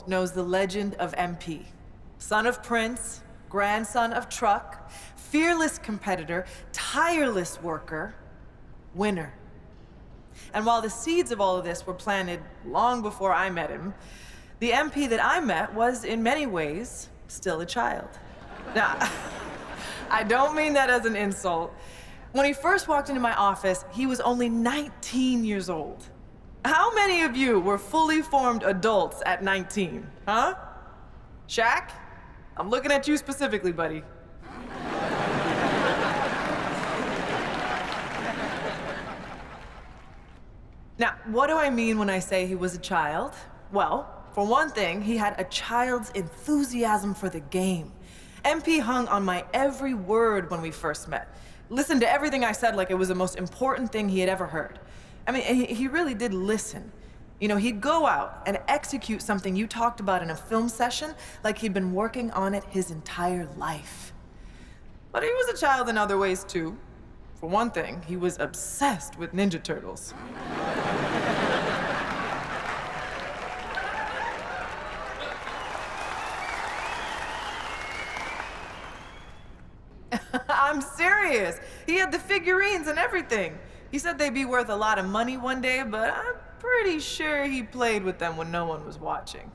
knows the legend of MP. Son of Prince, grandson of Truck, fearless competitor, tireless worker, winner. And while the seeds of all of this were planted long before I met him, the MP that I met was, in many ways, still a child. Now, I don't mean that as an insult. When he first walked into my office, he was only 19 years old. How many of you were fully formed adults at 19, huh? Shaq? I'm looking at you specifically, buddy. Now, what do I mean when I say he was a child? Well, for one thing, he had a child's enthusiasm for the game. MP hung on my every word when we first met. Listened to everything I said like it was the most important thing he had ever heard. I mean, he really did listen. You know, he'd go out and execute something you talked about in a film session like he'd been working on it his entire life. But he was a child in other ways, too. For one thing, he was obsessed with Ninja Turtles. I'm serious. He had the figurines and everything. He said they'd be worth a lot of money one day, but I'm pretty sure he played with them when no one was watching.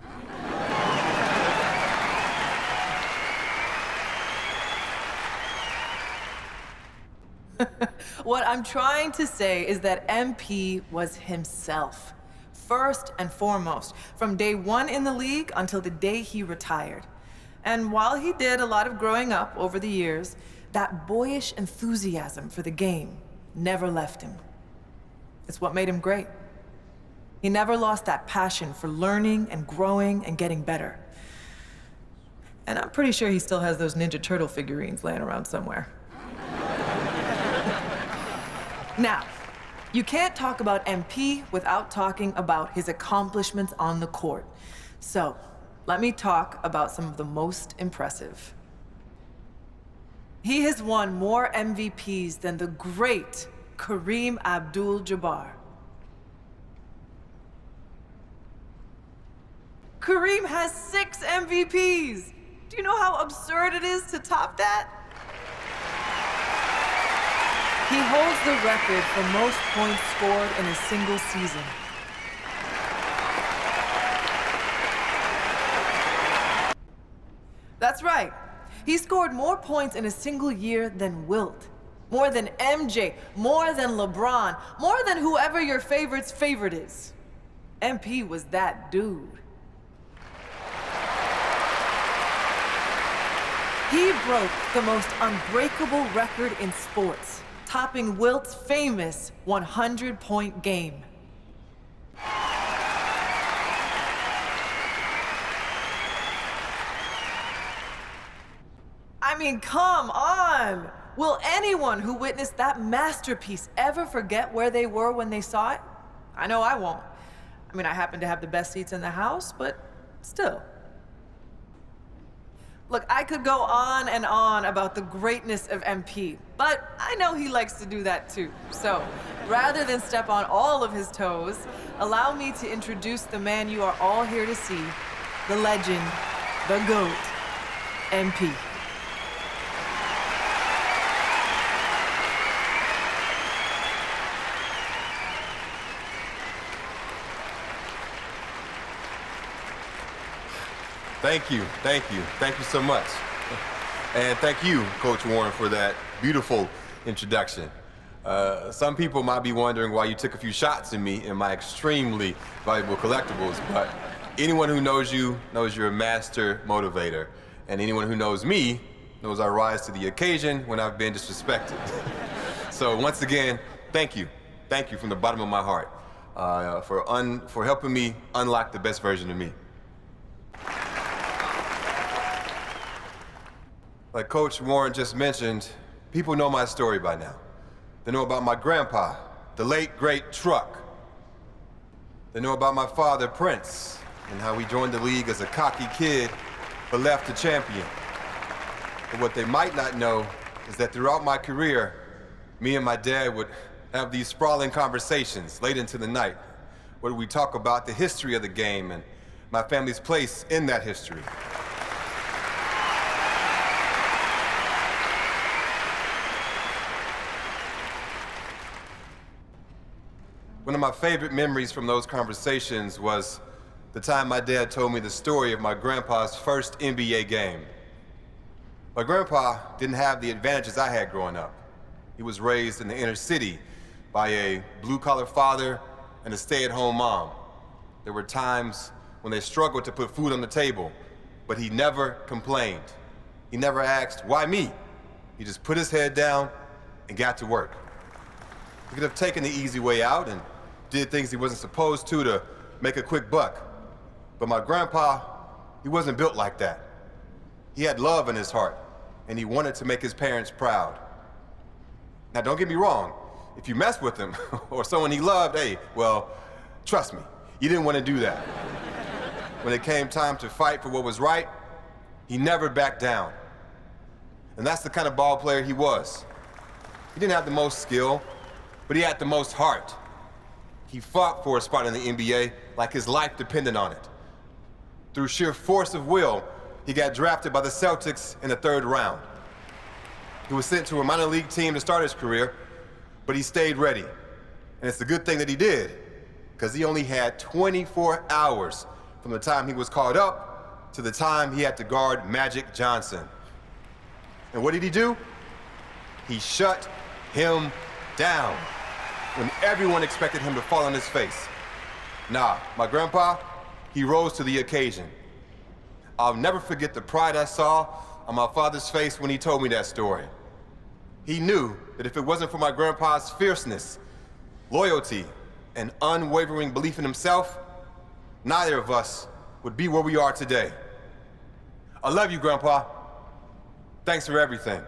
What I'm trying to say is that MP was himself, first and foremost, from day one in the league until the day he retired. And while he did a lot of growing up over the years, that boyish enthusiasm for the game never left him. It's what made him great. He never lost that passion for learning and growing and getting better. And I'm pretty sure he still has those Ninja Turtle figurines laying around somewhere. Now, you can't talk about MP without talking about his accomplishments on the court. So, let me talk about some of the most impressive. He has won more MVPs than the great Kareem Abdul-Jabbar. Kareem has 6 MVPs. Do you know how absurd it is to top that? He holds the record for most points scored in a single season. That's right. He scored more points in a single year than Wilt. More than MJ, more than LeBron, more than whoever your favorite's favorite is. MP was that dude. He broke the most unbreakable record in sports, topping Wilt's famous 100-point game. I mean, come on! Will anyone who witnessed that masterpiece ever forget where they were when they saw it? I know I won't. I mean, I happen to have the best seats in the house, but still. Look, I could go on and on about the greatness of MP, but I know he likes to do that too. So, rather than step on all of his toes, allow me to introduce the man you are all here to see, the legend, the GOAT, MP. Thank you, thank you, thank you so much. And thank you, Coach Warren, for that beautiful introduction. Some people might be wondering why you took a few shots at me in my extremely valuable collectibles, but anyone who knows you knows you're a master motivator. And anyone who knows me knows I rise to the occasion when I've been disrespected. So once again, thank you. Thank you from the bottom of my heart for helping me unlock the best version of me. Like Coach Warren just mentioned, people know my story by now. They know about my grandpa, the late, great Truck. They know about my father, Prince, and how he joined the league as a cocky kid, but left a champion. But what they might not know is that throughout my career, me and my dad would have these sprawling conversations late into the night, where we talk about the history of the game and my family's place in that history. One of my favorite memories from those conversations was the time my dad told me the story of my grandpa's first NBA game. My grandpa didn't have the advantages I had growing up. He was raised in the inner city by a blue-collar father and a stay-at-home mom. There were times when they struggled to put food on the table, but he never complained. He never asked, "Why me?" He just put his head down and got to work. He could have taken the easy way out and did things he wasn't supposed to make a quick buck. But my grandpa, he wasn't built like that. He had love in his heart, and he wanted to make his parents proud. Now, don't get me wrong. If you mess with him or someone he loved, hey, well, trust me, you didn't want to do that. When it came time to fight for what was right, he never backed down. And that's the kind of ball player he was. He didn't have the most skill, but he had the most heart. He fought for a spot in the NBA like his life depended on it. Through sheer force of will, he got drafted by the Celtics in the 3rd round. He was sent to a minor league team to start his career, but he stayed ready. And it's a good thing that he did, because he only had 24 hours from the time he was called up to the time he had to guard Magic Johnson. And what did he do? He shut him down when everyone expected him to fall on his face. Nah, my grandpa, he rose to the occasion. I'll never forget the pride I saw on my father's face when he told me that story. He knew that if it wasn't for my grandpa's fierceness, loyalty, and unwavering belief in himself, neither of us would be where we are today. I love you, Grandpa. Thanks for everything.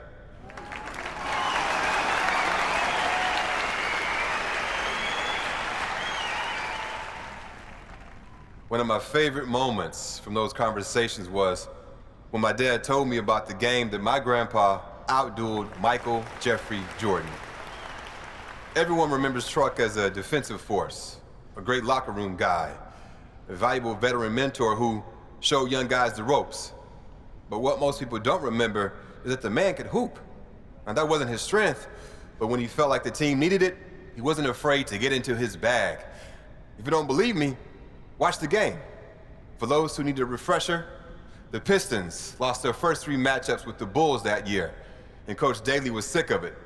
One of my favorite moments from those conversations was when my dad told me about the game that my grandpa outdueled Michael Jeffrey Jordan. Everyone remembers Truck as a defensive force, a great locker room guy, a valuable veteran mentor who showed young guys the ropes. But what most people don't remember is that the man could hoop. Now, that wasn't his strength, but when he felt like the team needed it, he wasn't afraid to get into his bag. If you don't believe me, watch the game. For those who need a refresher, the Pistons lost their first 3 matchups with the Bulls that year, and Coach Daly was sick of it.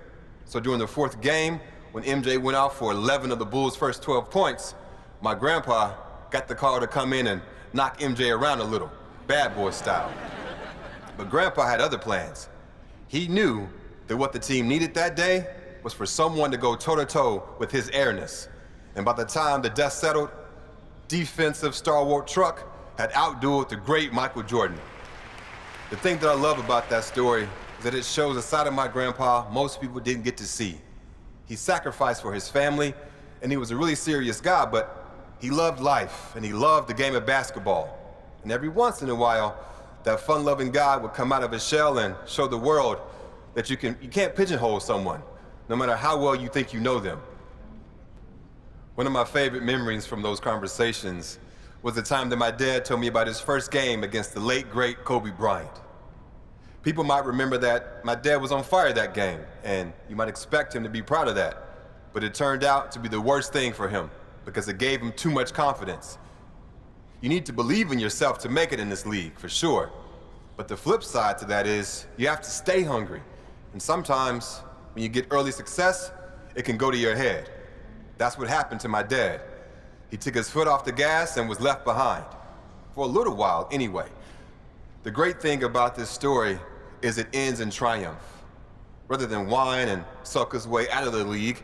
So during the 4th game, when MJ went out for 11 of the Bulls' first 12 points, my grandpa got the call to come in and knock MJ around a little, bad boy style. But Grandpa had other plans. He knew that what the team needed that day was for someone to go toe-to-toe with his airness. And by the time the dust settled, defensive stalwart Truck had outdueled the great Michael Jordan. The thing that I love about that story is that it shows a side of my grandpa most people didn't get to see. He sacrificed for his family, and he was a really serious guy, but he loved life, and he loved the game of basketball. And every once in a while, that fun-loving guy would come out of his shell and show the world that you can't pigeonhole someone, no matter how well you think you know them. One of my favorite memories from those conversations was the time that my dad told me about his first game against the late, great Kobe Bryant. People might remember that my dad was on fire that game, and you might expect him to be proud of that. But it turned out to be the worst thing for him, because it gave him too much confidence. You need to believe in yourself to make it in this league, for sure. But the flip side to that is you have to stay hungry. And sometimes, when you get early success, it can go to your head. That's what happened to my dad. He took his foot off the gas and was left behind. For a little while, anyway. The great thing about this story is it ends in triumph. Rather than whine and sulk his way out of the league,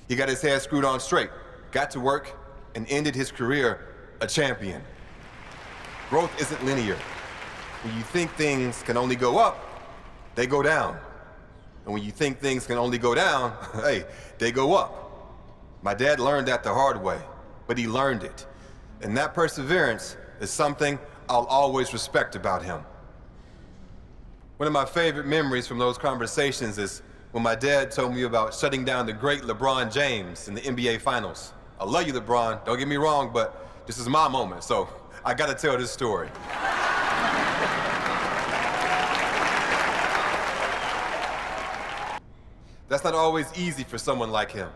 he got his head screwed on straight, got to work, and ended his career a champion. Growth isn't linear. When you think things can only go up, they go down. And when you think things can only go down, hey, they go up. My dad learned that the hard way, but he learned it. And that perseverance is something I'll always respect about him. One of my favorite memories from those conversations is when my dad told me about shutting down the great LeBron James in the NBA Finals. I love you, LeBron, don't get me wrong, but this is my moment, so I gotta tell this story. That's not always easy for someone like him.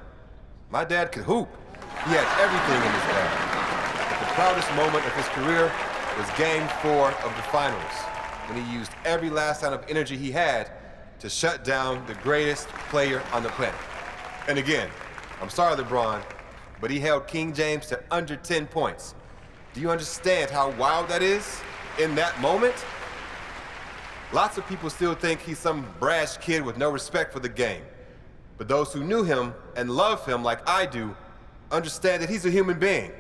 My dad could hoop. He had everything in his bag. But the proudest moment of his career was Game 4 of the finals, when he used every last ounce of energy he had to shut down the greatest player on the planet. And again, I'm sorry, LeBron, but he held King James to under 10 points. Do you understand how wild that is in that moment? Lots of people still think he's some brash kid with no respect for the game. But those who knew him and love him like I do understand that he's a human being,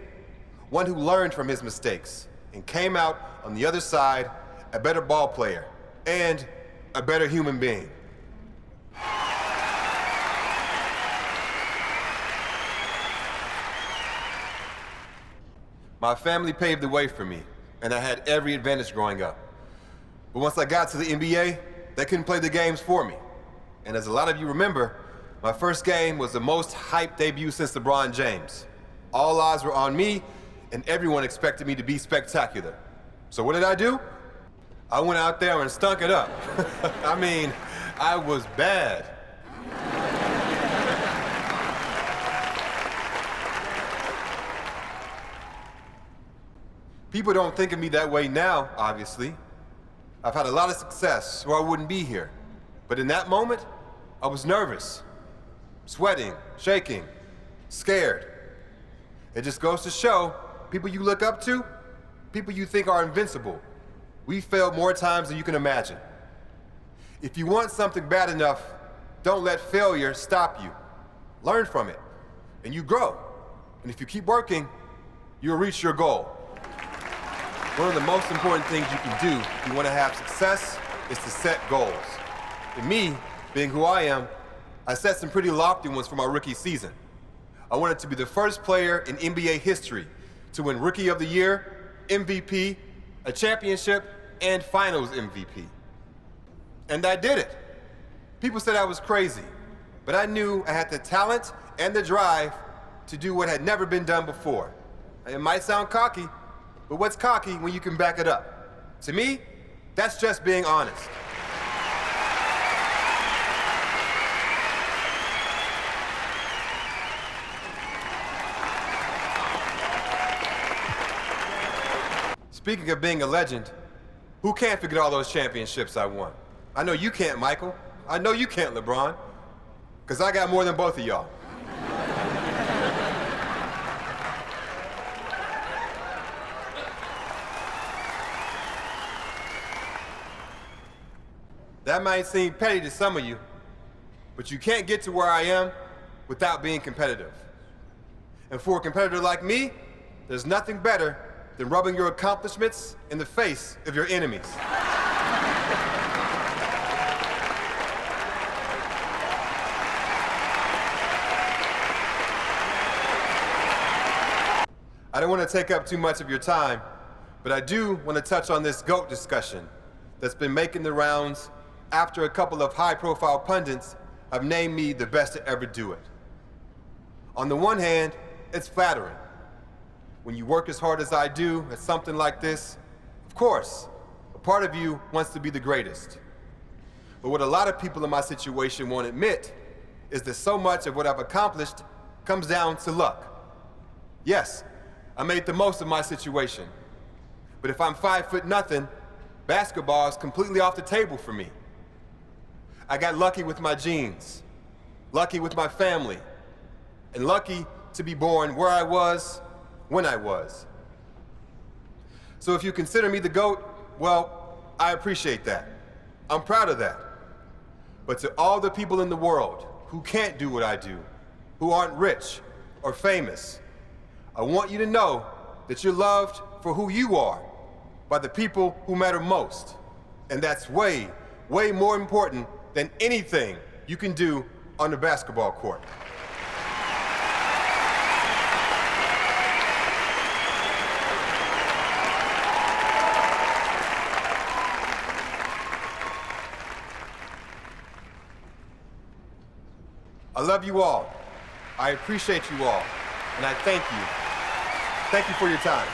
one who learned from his mistakes and came out on the other side a better ball player and a better human being. My family paved the way for me, and I had every advantage growing up. But once I got to the NBA, they couldn't play the games for me. And as a lot of you remember, my first game was the most hyped debut since LeBron James. All eyes were on me, and everyone expected me to be spectacular. So what did I do? I went out there and stunk it up. I mean, I was bad. People don't think of me that way now, obviously. I've had a lot of success, or I wouldn't be here. But in that moment, I was nervous, sweating, shaking, scared. It just goes to show, people you look up to, people you think are invincible, we failed more times than you can imagine. If you want something bad enough, don't let failure stop you. Learn from it, and you grow. And if you keep working, you'll reach your goal. One of the most important things you can do if you want to have success is to set goals. And me, being who I am, I set some pretty lofty ones for my rookie season. I wanted to be the first player in NBA history to win Rookie of the Year, MVP, a championship, and Finals MVP. And I did it. People said I was crazy, but I knew I had the talent and the drive to do what had never been done before. It might sound cocky, but what's cocky when you can back it up? To me, that's just being honest. Speaking of being a legend, who can't forget all those championships I won? I know you can't, Michael. I know you can't, LeBron. Because I got more than both of y'all. That might seem petty to some of you, but you can't get to where I am without being competitive. And for a competitor like me, there's nothing better than rubbing your accomplishments in the face of your enemies. I don't want to take up too much of your time, but I do want to touch on this GOAT discussion that's been making the rounds after a couple of high-profile pundits have named me the best to ever do it. On the one hand, it's flattering. When you work as hard as I do at something like this, of course, a part of you wants to be the greatest. But what a lot of people in my situation won't admit is that so much of what I've accomplished comes down to luck. Yes, I made the most of my situation. But if I'm 5'0", basketball is completely off the table for me. I got lucky with my genes, lucky with my family, and lucky to be born where I was, when I was. So if you consider me the GOAT, well, I appreciate that. I'm proud of that. But to all the people in the world who can't do what I do, who aren't rich or famous, I want you to know that you're loved for who you are by the people who matter most. And that's way, way more important than anything you can do on the basketball court. I love you all. I appreciate you all. And I thank you. Thank you for your time.